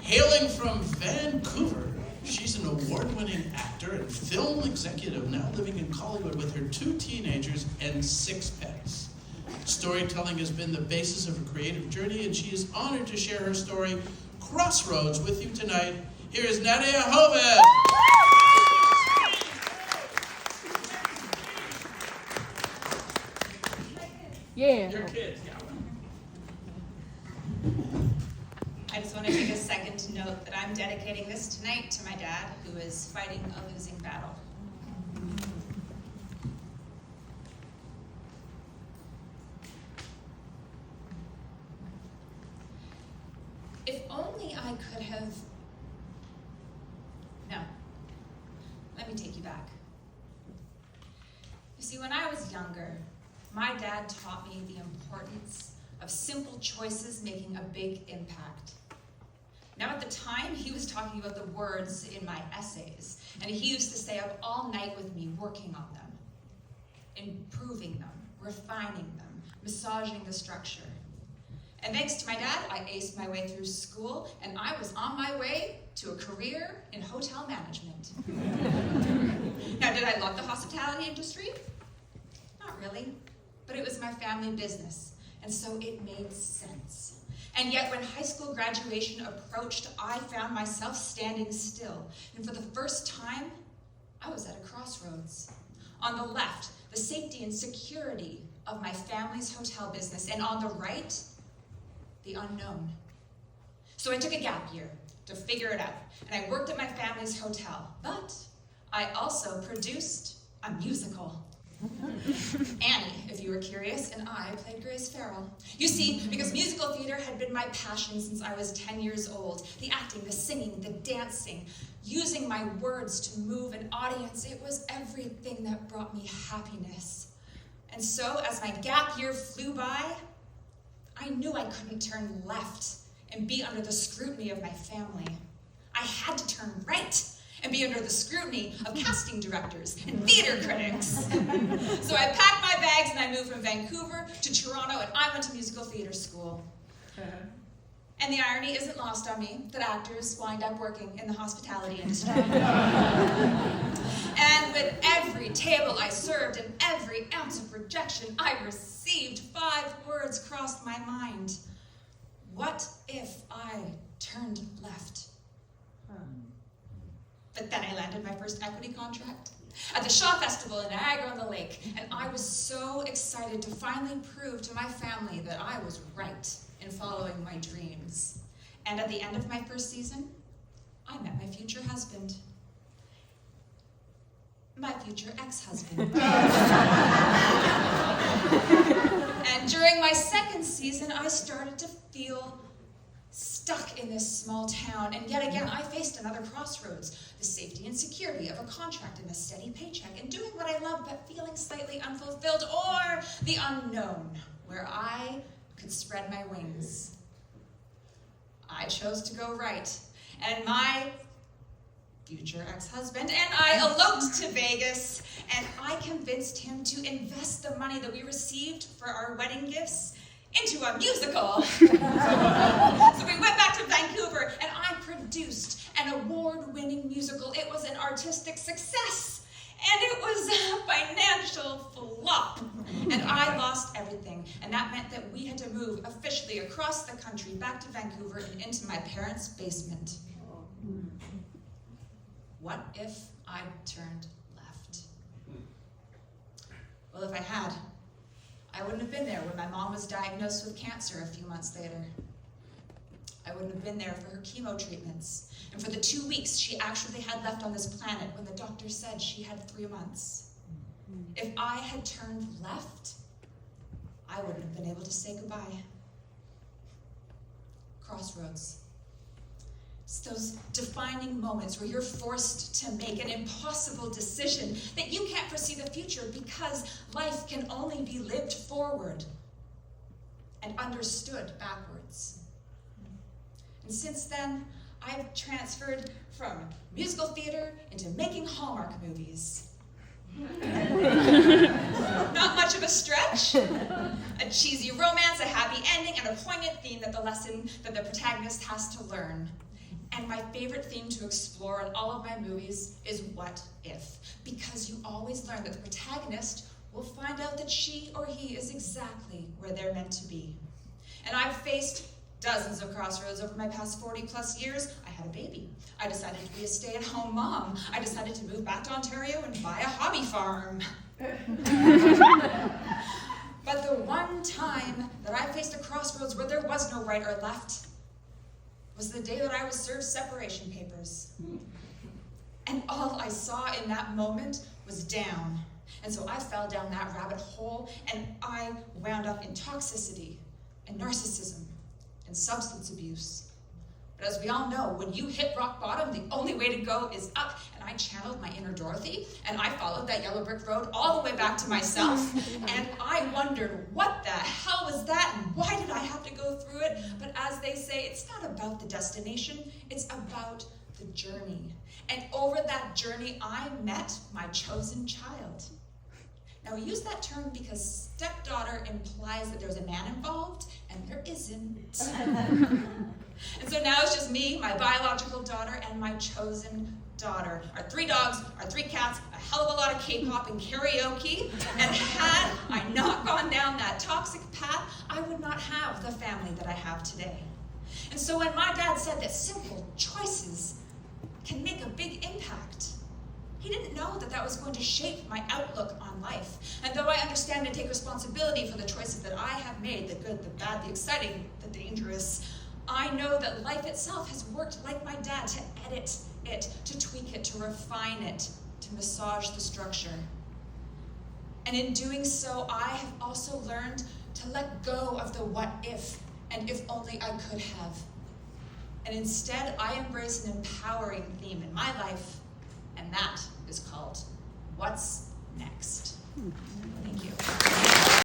Hailing from Vancouver, she's an award-winning actor and film executive now living in Collingwood with her 2 teenagers and 6 pets. Storytelling has been the basis of her creative journey, and she is honored to share her story, Crossroads, with you tonight. Here is Nadia Hovind. Yeah. Your kids, yeah. I just want to take a second to note that I'm dedicating this tonight to my dad, who is fighting a losing battle. If only I could have... No. Let me take you back. You see, when I was younger, my dad taught me the importance of simple choices making a big impact. Now, at the time, he was talking about the words in my essays, and he used to stay up all night with me working on them, improving them, refining them, massaging the structure. And thanks to my dad, I aced my way through school, and I was on my way to a career in hotel management. Now, did I love the hospitality industry? Not really, but it was my family business, and so it made sense. And yet, when high school graduation approached, I found myself standing still. And for the first time, I was at a crossroads. On the left, the safety and security of my family's hotel business, and on the right, the unknown. So I took a gap year to figure it out, and I worked at my family's hotel. But I also produced a musical. Annie, if you were curious, and I played Grace Farrell. You see, because musical theater had been my passion since I was 10 years old. The acting, the singing, the dancing, using my words to move an audience, it was everything that brought me happiness. And so, as my gap year flew by, I knew I couldn't turn left and be under the scrutiny of my family. I had to turn right and be under the scrutiny of casting directors and theater critics. So I packed my bags and I moved from Vancouver to Toronto, and I went to musical theater school. And the irony isn't lost on me that actors wind up working in the hospitality industry. And with every table I served and every ounce of rejection I received, 5 words crossed my mind. What if I turned left? But then I landed my first equity contract at the Shaw Festival in Niagara-on-the-Lake, and I was so excited to finally prove to my family that I was right in following my dreams. And at the end of my first season, I met my future husband. My future ex-husband. And during my second season, I started to feel stuck in this small town, and yet again I faced another crossroads, the safety and security of a contract and a steady paycheck and doing what I love but feeling slightly unfulfilled, or the unknown, where I could spread my wings. I chose to go right, and my future ex-husband and I eloped to Vegas, and I convinced him to invest the money that we received for our wedding gifts into a musical. So we went back to Vancouver, and I produced an award-winning musical. It was an artistic success, and it was a financial flop. And I lost everything, and that meant that we had to move officially across the country back to Vancouver and into my parents' basement. What if I turned left? Well, if I had, I wouldn't have been there when my mom was diagnosed with cancer a few months later. I wouldn't have been there for her chemo treatments, and for the 2 weeks she actually had left on this planet when the doctor said she had 3 months. If I had turned left, I wouldn't have been able to say goodbye. Crossroads. It's those defining moments where you're forced to make an impossible decision, that you can't foresee the future because life can only be lived forward and understood backwards. And since then, I've transferred from musical theater into making Hallmark movies. Not much of a stretch. A cheesy romance, a happy ending, and a poignant theme that the lesson that the protagonist has to learn. And my favorite theme to explore in all of my movies is what if. Because you always learn that the protagonist will find out that she or he is exactly where they're meant to be. And I've faced dozens of crossroads over my past 40 plus years. I had a baby. I decided to be a stay-at-home mom. I decided to move back to Ontario and buy a hobby farm. But the one time that I faced a crossroads where there was no right or left was the day that I was served separation papers. And all I saw in that moment was down. And so I fell down that rabbit hole, and I wound up in toxicity and narcissism and substance abuse. But as we all know, when you hit rock bottom, the only way to go is up. And I channeled my inner Dorothy, and I followed that yellow brick road all the way back to myself. And I wondered, what the hell was that, and why did I have to go through it? But as they say, it's not about the destination, it's about the journey. And over that journey, I met my chosen child. Now, we use that term because stepdaughter implies that there's a man involved, and there isn't. And so now it's just me, my biological daughter, and my chosen daughter. Our 3 dogs, our 3 cats, a hell of a lot of K-pop and karaoke. And had I not gone down that toxic path, I would not have the family that I have today. And so when my dad said that simple choices can make a big impact, he didn't know that that was going to shape my outlook on life. And though I understand and take responsibility for the choices that I have made, the good, the bad, the exciting, the dangerous, I know that life itself has worked like my dad to edit it, to tweak it, to refine it, to massage the structure. And in doing so, I have also learned to let go of the what if, and if only I could have. And instead, I embrace an empowering theme in my life, and that is called What's Next. Thank you.